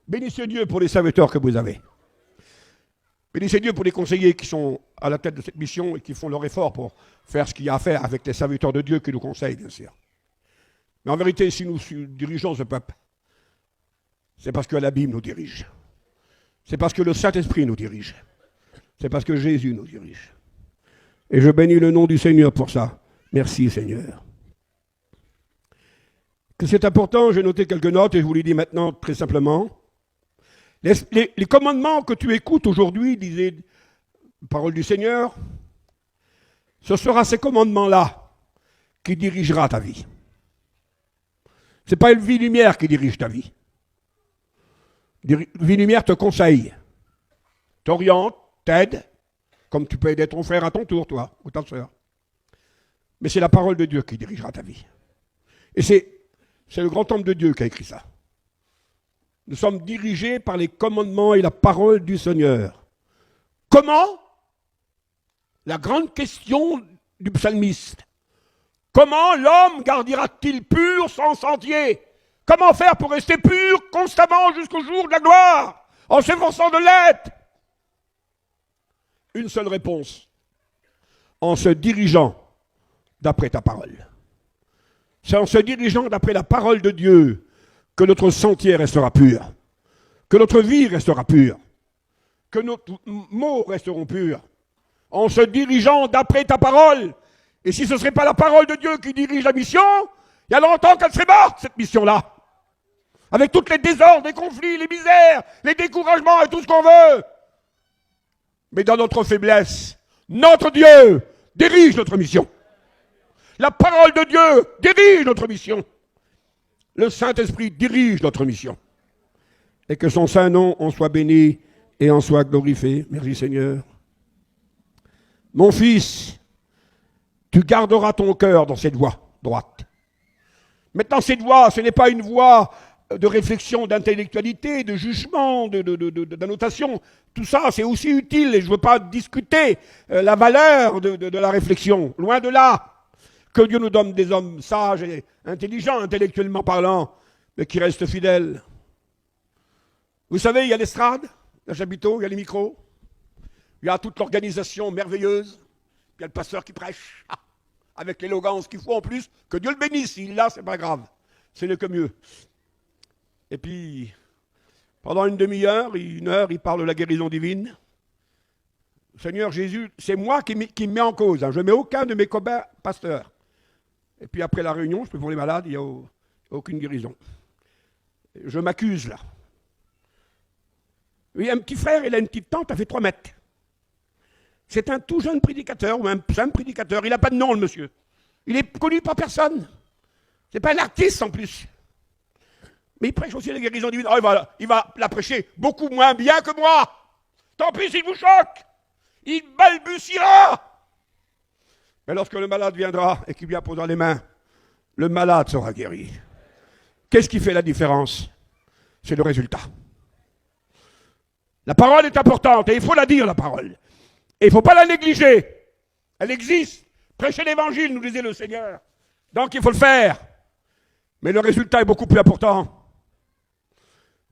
Bénissez Dieu pour les serviteurs que vous avez. Bénissez Dieu pour les conseillers qui sont à la tête de cette mission et qui font leur effort pour faire ce qu'il y a à faire avec les serviteurs de Dieu qui nous conseillent, bien sûr. Mais en vérité, si nous dirigeons ce peuple, c'est parce que la Bible nous dirige. C'est parce que le Saint-Esprit nous dirige. C'est parce que Jésus nous dirige. Et je bénis le nom du Seigneur pour ça. Merci, Seigneur. Que c'est important, j'ai noté quelques notes et je vous les dis maintenant très simplement. Les commandements que tu écoutes aujourd'hui, disait la parole du Seigneur, ce sera ces commandements-là qui dirigera ta vie. Ce n'est pas une vie lumière qui dirige ta vie. Vie lumière te conseille, t'oriente, t'aide, comme tu peux aider ton frère à ton tour, toi, ou ta soeur. Mais c'est la parole de Dieu qui dirigera ta vie. Et c'est le grand homme de Dieu qui a écrit ça. Nous sommes dirigés par les commandements et la parole du Seigneur. Comment? La grande question du psalmiste. Comment l'homme gardera-t-il pur son sentier? Comment faire pour rester pur constamment jusqu'au jour de la gloire, en s'efforçant de l'être? Une seule réponse. En se dirigeant d'après ta parole. C'est en se dirigeant d'après la parole de Dieu que notre sentier restera pur, que notre vie restera pure, que nos mots resteront purs. En se dirigeant d'après ta parole. Et si ce ne serait pas la parole de Dieu qui dirige la mission, il y a longtemps qu'elle serait morte, cette mission-là. Avec toutes les désordres, les conflits, les misères, les découragements et tout ce qu'on veut. Mais dans notre faiblesse, notre Dieu dirige notre mission. La parole de Dieu dirige notre mission. Le Saint-Esprit dirige notre mission. Et que son saint nom en soit béni et en soit glorifié. Merci Seigneur. Mon fils, tu garderas ton cœur dans cette voie droite. Maintenant, cette voie, ce n'est pas une voie de réflexion, d'intellectualité, de jugement, d'annotation. Tout ça, c'est aussi utile et je ne veux pas discuter la valeur de la réflexion. Loin de là. Que Dieu nous donne des hommes sages et intelligents, intellectuellement parlant, mais qui restent fidèles. Vous savez, il y a l'estrade, il y a le chapiteau, il y a les micros, il y a toute l'organisation merveilleuse, puis il y a le pasteur qui prêche, avec l'élégance qu'il faut en plus, que Dieu le bénisse, s'il l'a, c'est pas grave, c'est le que mieux. Et puis, pendant une demi-heure, une heure, il parle de la guérison divine. Seigneur Jésus, c'est moi qui me mets en cause, je ne mets aucun de mes copains pasteurs. Et puis après la réunion, je peux pour les malades, il n'y a aucune guérison. Je m'accuse là. Oui, un petit frère, il a une petite tante, elle fait 3 mètres. C'est un tout jeune prédicateur, ou un simple prédicateur, il n'a pas de nom le monsieur. Il est connu par personne. C'est pas un artiste en plus. Mais il prêche aussi la guérison divine. Oh, il va la prêcher beaucoup moins bien que moi. Tant pis s'il vous choque. Il balbutiera. Mais lorsque le malade viendra et qu'il lui apposera les mains, le malade sera guéri. Qu'est-ce qui fait la différence? C'est le résultat. La parole est importante et il faut la dire, la parole. Et il ne faut pas la négliger. Elle existe. Prêcher l'évangile, nous disait le Seigneur. Donc il faut le faire. Mais le résultat est beaucoup plus important.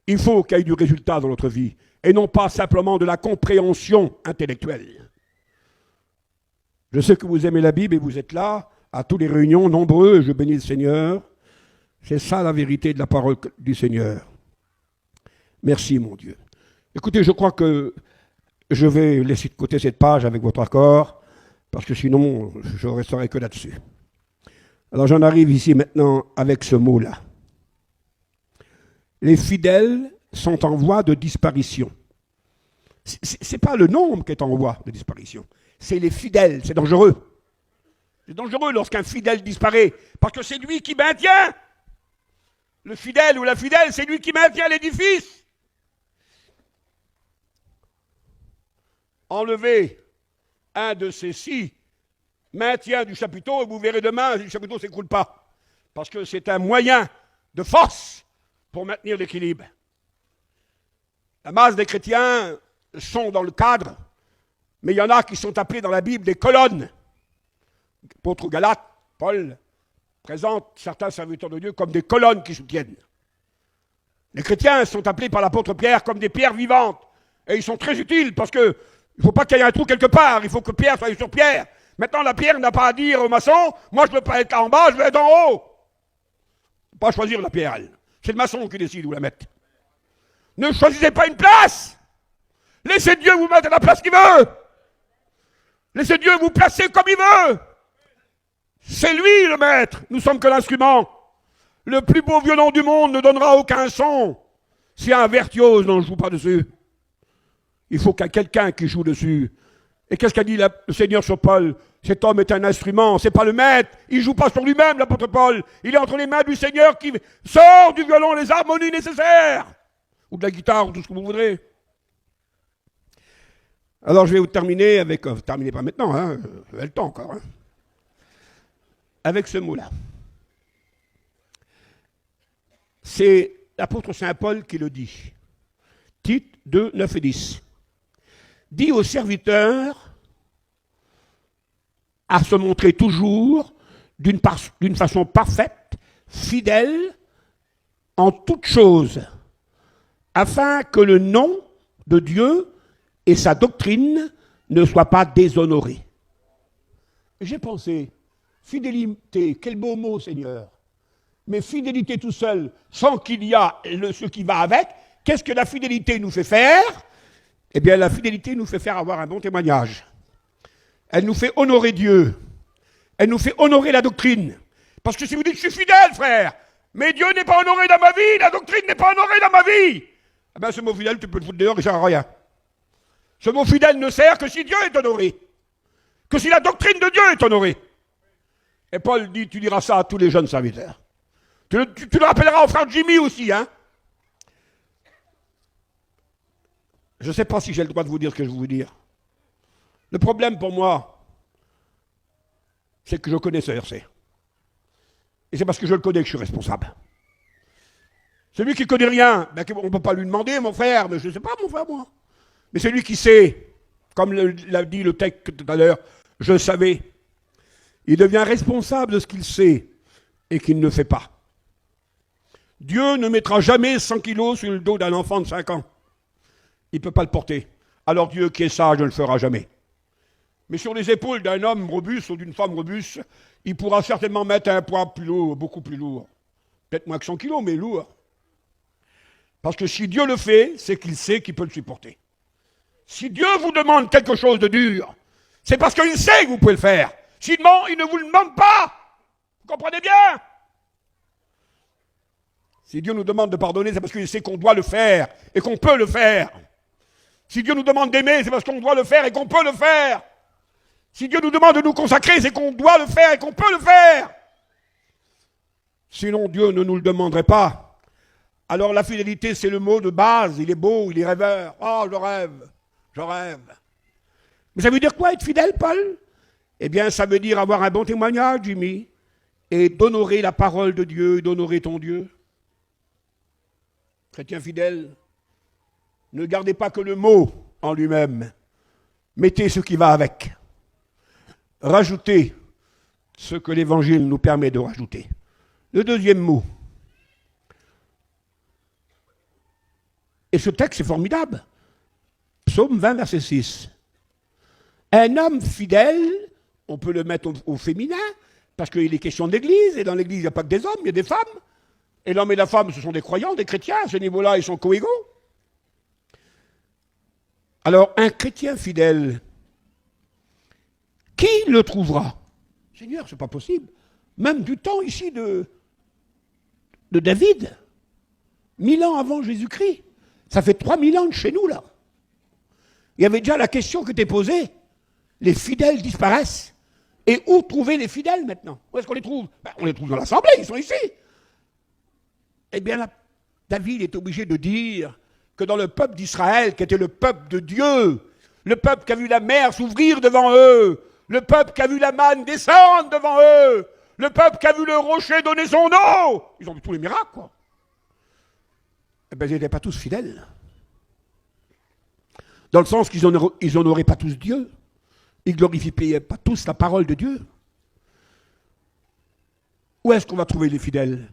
Il faut qu'il y ait du résultat dans notre vie et non pas simplement de la compréhension intellectuelle. Je sais que vous aimez la Bible et vous êtes là, à toutes les réunions, nombreux, et je bénis le Seigneur. C'est ça la vérité de la parole du Seigneur. Merci mon Dieu. Écoutez, je crois que je vais laisser de côté cette page avec votre accord, parce que sinon, je ne resterai que là-dessus. Alors j'en arrive ici maintenant avec ce mot-là. Les fidèles sont en voie de disparition. Ce n'est pas le nombre qui est en voie de disparition. C'est les fidèles, c'est dangereux. C'est dangereux lorsqu'un fidèle disparaît, parce que c'est lui qui maintient. Le fidèle ou la fidèle, c'est lui qui maintient l'édifice. Enlevez un de ces 6 maintiens du chapiteau et vous verrez demain, le chapiteau ne s'écroule pas. Parce que c'est un moyen de force pour maintenir l'équilibre. La masse des chrétiens sont dans le cadre, mais il y en a qui sont appelés dans la Bible des colonnes. L'apôtre Galate, Paul, présente certains serviteurs de Dieu comme des colonnes qui soutiennent. Les chrétiens sont appelés par l'apôtre Pierre comme des pierres vivantes. Et ils sont très utiles parce que il ne faut pas qu'il y ait un trou quelque part, il faut que Pierre soit sur Pierre. Maintenant, la pierre n'a pas à dire au maçon, moi je ne veux pas être là en bas, je veux être en haut. Il ne faut pas choisir la pierre, elle. C'est le maçon qui décide où la mettre. Ne choisissez pas une place. Laissez Dieu vous mettre à la place qu'il veut. Laissez Dieu vous placer comme il veut. C'est lui le maître, nous sommes que l'instrument. Le plus beau violon du monde ne donnera aucun son si un virtuose n'en joue pas dessus. Il faut qu'il y ait quelqu'un qui joue dessus. Et qu'est-ce qu'a dit le Seigneur sur Paul? Cet homme est un instrument, c'est pas le maître. Il joue pas sur lui-même, l'apôtre Paul. Il est entre les mains du Seigneur qui sort du violon les harmonies nécessaires. Ou de la guitare, ou tout ce que vous voudrez. Alors je vais vous terminer avec... terminez pas maintenant, hein, vous avez le temps encore. Hein, avec ce mot-là. C'est l'apôtre Saint Paul qui le dit. Tite 2, 9 et 10. Dit aux serviteurs à se montrer toujours d'une façon parfaite, fidèle, en toutes choses, afin que le nom de Dieu et sa doctrine ne soient pas déshonorés. J'ai pensé, fidélité, quel beau mot, Seigneur. Mais fidélité tout seul, sans qu'il y a ce qui va avec, qu'est-ce que la fidélité nous fait faire? Eh bien, la fidélité nous fait faire avoir un bon témoignage. Elle nous fait honorer Dieu. Elle nous fait honorer la doctrine. Parce que si vous dites, je suis fidèle, frère, mais Dieu n'est pas honoré dans ma vie, la doctrine n'est pas honorée dans ma vie, eh bien, ce mot fidèle, tu peux le foutre dehors, il ne sert à rien. Ce mot fidèle ne sert que si Dieu est honoré. Que si la doctrine de Dieu est honorée. Et Paul dit, tu diras ça à tous les jeunes serviteurs. Tu le rappelleras au frère Jimmy aussi, hein. Je ne sais pas si j'ai le droit de vous dire ce que je veux vous dire. Le problème pour moi, c'est que je connais ce verset. Et c'est parce que je le connais que je suis responsable. Celui qui ne connaît rien, ben, on ne peut pas lui demander, mon frère, mais je ne sais pas, mon frère, moi. Mais celui qui sait, comme l'a dit le texte tout à l'heure, je savais, il devient responsable de ce qu'il sait et qu'il ne fait pas. Dieu ne mettra jamais 100 kilos sur le dos d'un enfant de 5 ans. Il ne peut pas le porter. Alors Dieu qui est sage ne le fera jamais. Mais sur les épaules d'un homme robuste ou d'une femme robuste, il pourra certainement mettre un poids plus lourd, beaucoup plus lourd. Peut-être moins que 100 kilos, mais lourd. Parce que si Dieu le fait, c'est qu'il sait qu'il peut le supporter. Si Dieu vous demande quelque chose de dur, c'est parce qu'il sait que vous pouvez le faire. Sinon, il ne vous le demande pas. Vous comprenez bien? Si Dieu nous demande de pardonner, c'est parce qu'il sait qu'on doit le faire et qu'on peut le faire. Si Dieu nous demande d'aimer, c'est parce qu'on doit le faire et qu'on peut le faire. Si Dieu nous demande de nous consacrer, c'est qu'on doit le faire et qu'on peut le faire. Sinon, Dieu ne nous le demanderait pas. Alors la fidélité, c'est le mot de base. Il est beau, il est rêveur. Oh, je rêve, je rêve. Mais ça veut dire quoi être fidèle, Paul? Eh bien, ça veut dire avoir un bon témoignage, Jimmy, et d'honorer la parole de Dieu, d'honorer ton Dieu. Chrétien fidèle, ne gardez pas que le mot en lui-même. Mettez ce qui va avec. Rajoutez ce que l'Évangile nous permet de rajouter. Le deuxième mot. Et ce texte est formidable. Psaume 20, verset 6. Un homme fidèle, on peut le mettre au féminin, parce qu'il est question d'église, et dans l'église, il n'y a pas que des hommes, il y a des femmes. Et l'homme et la femme, ce sont des croyants, des chrétiens, à ce niveau-là, ils sont coégaux. Alors, un chrétien fidèle, qui le trouvera? Seigneur, c'est pas possible. Même du temps ici de David, 1000 ans avant Jésus-Christ. Ça fait 3000 ans de chez nous, là. Il y avait déjà la question qui était posée. Les fidèles disparaissent. Et où trouver les fidèles maintenant? Où est-ce qu'on les trouve? Ben, on les trouve dans l'Assemblée, ils sont ici. Eh bien, là, David est obligé de dire que dans le peuple d'Israël, qui était le peuple de Dieu, le peuple qui a vu la mer s'ouvrir devant eux, le peuple qui a vu la manne descendre devant eux, le peuple qui a vu le rocher donner son eau, ils ont vu tous les miracles, quoi. Eh bien, ils n'étaient pas tous fidèles. Dans le sens qu'ils n'honoraient pas tous Dieu. Ils ne glorifiaient pas tous la parole de Dieu. Où est-ce qu'on va trouver les fidèles?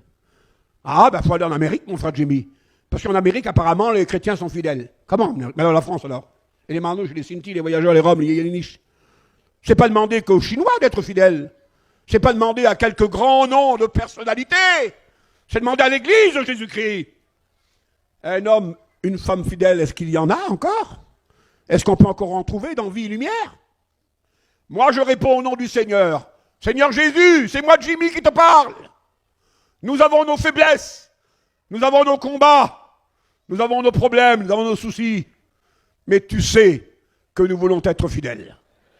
Ah, ben, il faut aller en Amérique, mon frère Jimmy. Parce qu'en Amérique, apparemment, les chrétiens sont fidèles. Comment? Mais alors la France, alors? Et les Manouches, les Sinti, les voyageurs, les Roms, les Yéléniches. C'est pas demander qu'aux Chinois d'être fidèles. C'est pas demander à quelques grands noms de personnalités. C'est demander à l'Église de Jésus-Christ. Un homme, une femme fidèle, est-ce qu'il y en a encore? Est-ce qu'on peut encore en trouver dans Vie et Lumière? Moi, je réponds au nom du Seigneur. Seigneur Jésus, c'est moi Jimmy qui te parle. Nous avons nos faiblesses. Nous avons nos combats. Nous avons nos problèmes. Nous avons nos soucis. Mais tu sais que nous voulons être fidèles.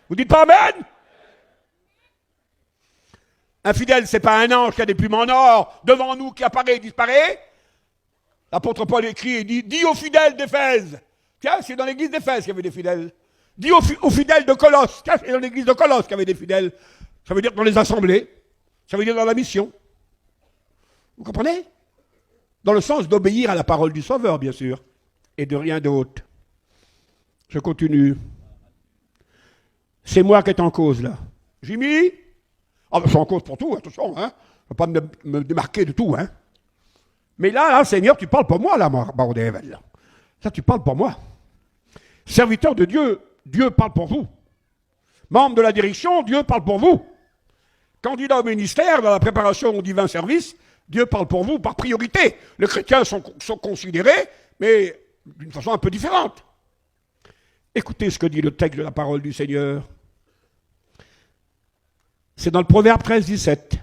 Vous dites pas Amen? Un fidèle, c'est pas un ange qui a des plumes en or devant nous, qui apparaît et disparaît. L'apôtre Paul écrit et dit, dis aux fidèles d'Éphèse. Tiens, c'est dans l'église d'Éphèse qu'il y avait des fidèles. Dis aux fidèles de Colosse. Tiens, c'est dans l'église de Colosse qu'il y avait des fidèles. Ça veut dire dans les assemblées. Ça veut dire dans la mission. Vous comprenez? Dans le sens d'obéir à la parole du Sauveur, bien sûr. Et de rien d'autre. Je continue. C'est moi qui est en cause, là. Jimmy? Ah, ben, je suis en cause pour tout, attention, hein. Je ne vais pas me démarquer de tout, hein. Mais là, Seigneur, tu parles pour moi, là, Baron Devel. Ça, tu parles pour moi. Serviteur de Dieu, Dieu parle pour vous. Membre de la direction, Dieu parle pour vous. Candidat au ministère, dans la préparation au divin service, Dieu parle pour vous par priorité. Les chrétiens sont considérés, mais d'une façon un peu différente. Écoutez ce que dit le texte de la parole du Seigneur. C'est dans le Proverbe 13, 17.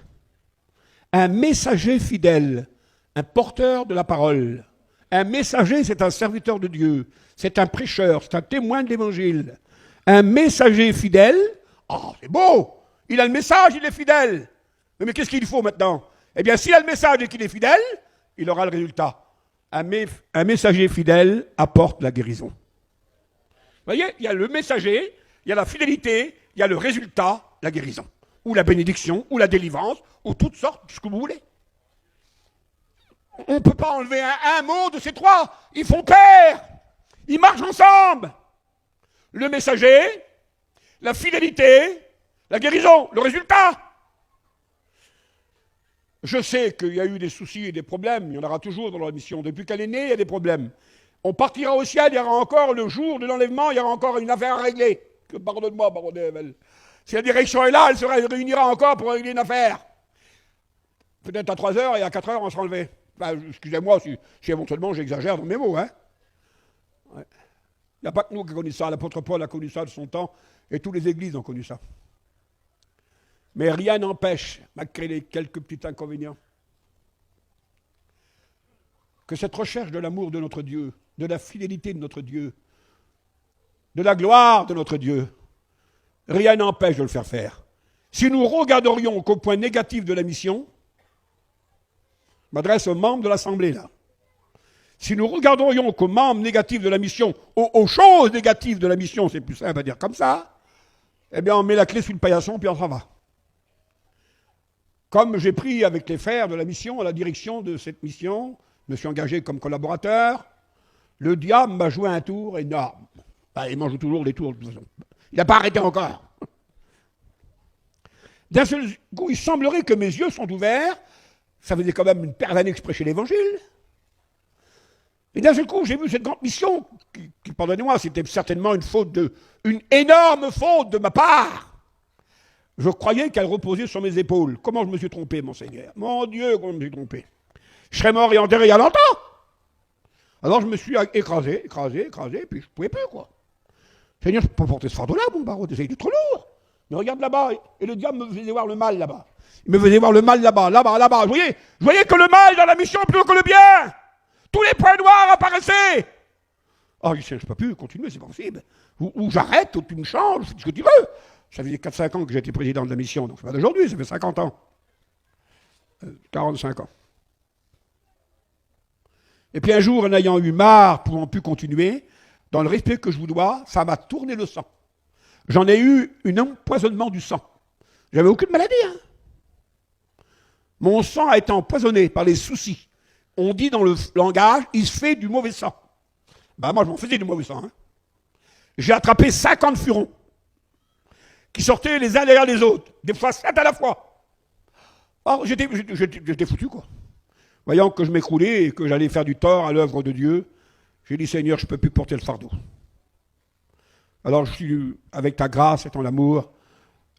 Un messager fidèle, un porteur de la parole. Un messager, c'est un serviteur de Dieu. C'est un prêcheur, c'est un témoin de l'évangile. Un messager fidèle, oh, c'est beau. Il a le message, il est fidèle. Mais qu'est-ce qu'il faut maintenant? Eh bien, s'il a le message et qu'il est fidèle, il aura le résultat. Un messager fidèle apporte la guérison. Vous voyez, il y a le messager, il y a la fidélité, il y a le résultat, la guérison. Ou la bénédiction, ou la délivrance, ou toutes sortes, ce que vous voulez. On ne peut pas enlever un mot de ces trois. Ils font pair. Ils marchent ensemble. Le messager, la fidélité, la guérison, le résultat. Je sais qu'il y a eu des soucis et des problèmes. Il y en aura toujours dans la mission. Depuis qu'elle est née, il y a des problèmes. On partira au ciel, il y aura encore le jour de l'enlèvement, il y aura encore une affaire à régler. Pardonne-moi, Baron Devel. Si la direction est là, elle se réunira encore pour régler une affaire. Peut-être à 3 heures et à 4 heures, on sera enlevé. Ben, excusez-moi si éventuellement j'exagère dans mes mots. Hein. Ouais. Il n'y a pas que nous qui avons connu ça. L'apôtre Paul a connu ça de son temps et toutes les églises ont connu ça. Mais rien n'empêche, malgré les quelques petits inconvénients, que cette recherche de l'amour de notre Dieu, de la fidélité de notre Dieu, de la gloire de notre Dieu, rien n'empêche de le faire faire. Si nous regarderions qu'au point négatif de la mission, je m'adresse aux membres de l'Assemblée là, si nous regarderions qu'aux membres négatifs de la mission, aux choses négatives de la mission, c'est plus simple à dire comme ça, eh bien on met la clé sur le paillasson puis on s'en va. Comme j'ai pris avec les frères de la mission à la direction de cette mission, je me suis engagé comme collaborateur, le diable m'a joué un tour énorme. Ben, il m'en joue toujours des tours de toute façon. Il n'a pas arrêté encore. D'un seul coup, il semblerait que mes yeux sont ouverts. Ça faisait quand même une paire d'années que je prêchais l'évangile. Et d'un seul coup, j'ai vu cette grande mission, qui pardonnez-moi, c'était certainement une énorme faute de ma part. Je croyais qu'elle reposait sur mes épaules. Comment je me suis trompé, mon Seigneur? Mon Dieu, comment je me suis trompé. Je serais mort et enterré il y a longtemps. Alors je me suis écrasé, puis je ne pouvais plus, quoi. Seigneur, je ne peux pas porter ce fardeau-là, mon baron, c'est trop lourd. Mais regarde là-bas, et le diable me faisait voir le mal là-bas. Il me faisait voir le mal là-bas. Je voyais que le mal dans la mission plutôt que le bien. Tous les points noirs apparaissaient. Ah, je ne peux plus continuer, c'est pas possible. Ou j'arrête, ou tu me changes, fais ce que tu veux. Ça faisait 4-5 ans que j'étais président de la mission, donc c'est pas d'aujourd'hui, ça fait 50 ans. 45 ans. Et puis un jour, en ayant eu marre, pouvant plus continuer, dans le respect que je vous dois, ça m'a tourné le sang. J'en ai eu un empoisonnement du sang. J'avais aucune maladie. Hein. Mon sang a été empoisonné par les soucis. On dit dans le langage, il se fait du mauvais sang. Ben moi, je m'en faisais du mauvais sang. Hein. J'ai attrapé 50 furons qui sortaient les uns derrière les autres, des fois 7 à la fois. Alors j'étais foutu, quoi. Voyant que je m'écroulais et que j'allais faire du tort à l'œuvre de Dieu, j'ai dit, Seigneur, je ne peux plus porter le fardeau. Alors je suis, avec ta grâce et ton amour,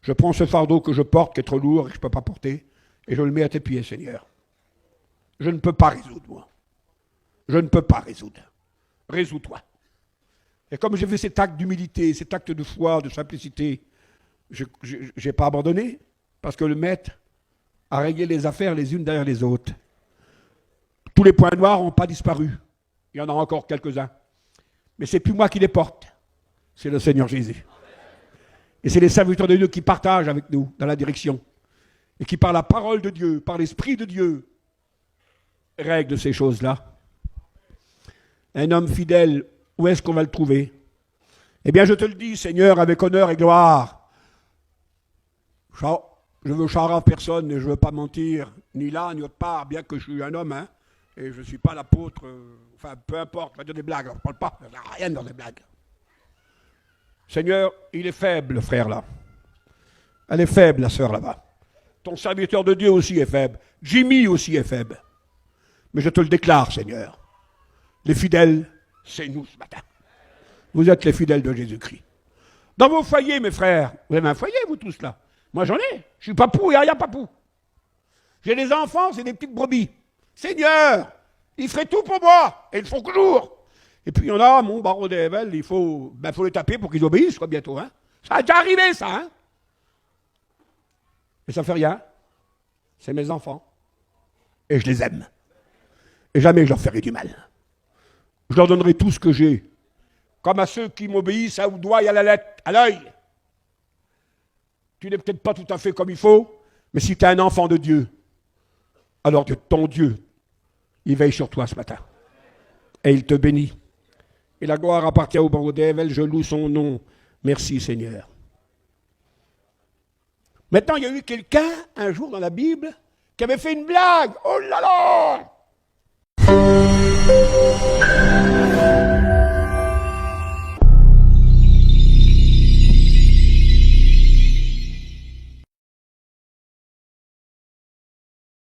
je prends ce fardeau que je porte, qui est trop lourd et que je ne peux pas porter, et je le mets à tes pieds, Seigneur. Je ne peux pas résoudre, moi. Je ne peux pas résoudre. Résous-toi. Et comme j'ai fait cet acte d'humilité, cet acte de foi, de simplicité, je n'ai pas abandonné, parce que le maître a réglé les affaires les unes derrière les autres. Tous les points noirs n'ont pas disparu. Il y en a encore quelques-uns. Mais ce n'est plus moi qui les porte. C'est le Seigneur Jésus. Et c'est les serviteurs de Dieu qui partagent avec nous dans la direction. et qui par la parole de Dieu, par l'Esprit de Dieu, règle ces choses-là. Un homme fidèle, où est-ce qu'on va le trouver? Eh bien, je te le dis, Seigneur, avec honneur et gloire. Je veux charrer à personne et je ne veux pas mentir, ni là, ni autre part, bien que je suis un homme, hein, et je ne suis pas l'apôtre, enfin, peu importe, on va dire des blagues, on ne parle pas, il n'y a rien dans les blagues. Seigneur, il est faible, le frère là. Elle est faible, la sœur là-bas. Ton serviteur de Dieu aussi est faible. Jimmy aussi est faible. Mais je te le déclare, Seigneur. Les fidèles, c'est nous ce matin. Vous êtes les fidèles de Jésus-Christ. Dans vos foyers, mes frères, vous avez un foyer, vous tous là. Moi, j'en ai. Je suis papou et arrière-papou. J'ai des enfants, c'est des petites brebis. Seigneur, ils feraient tout pour moi. Et ils le font toujours. Et puis, il y en a, mon baron d'Evel, il faut les taper pour qu'ils obéissent, quoi, bientôt. Hein. Ça a déjà arrivé, ça. Hein. Mais ça ne fait rien. C'est mes enfants. Et je les aime. Et jamais je leur ferai du mal. Je leur donnerai tout ce que j'ai. Comme à ceux qui m'obéissent au doigt et à la lettre, à l'œil. Tu n'es peut-être pas tout à fait comme il faut, mais si tu es un enfant de Dieu, alors ton Dieu, il veille sur toi ce matin. Et il te bénit. Et la gloire appartient au baron d'Evel, je loue son nom. Merci Seigneur. Maintenant, il y a eu quelqu'un, un jour dans la Bible, qui avait fait une blague. Oh là là!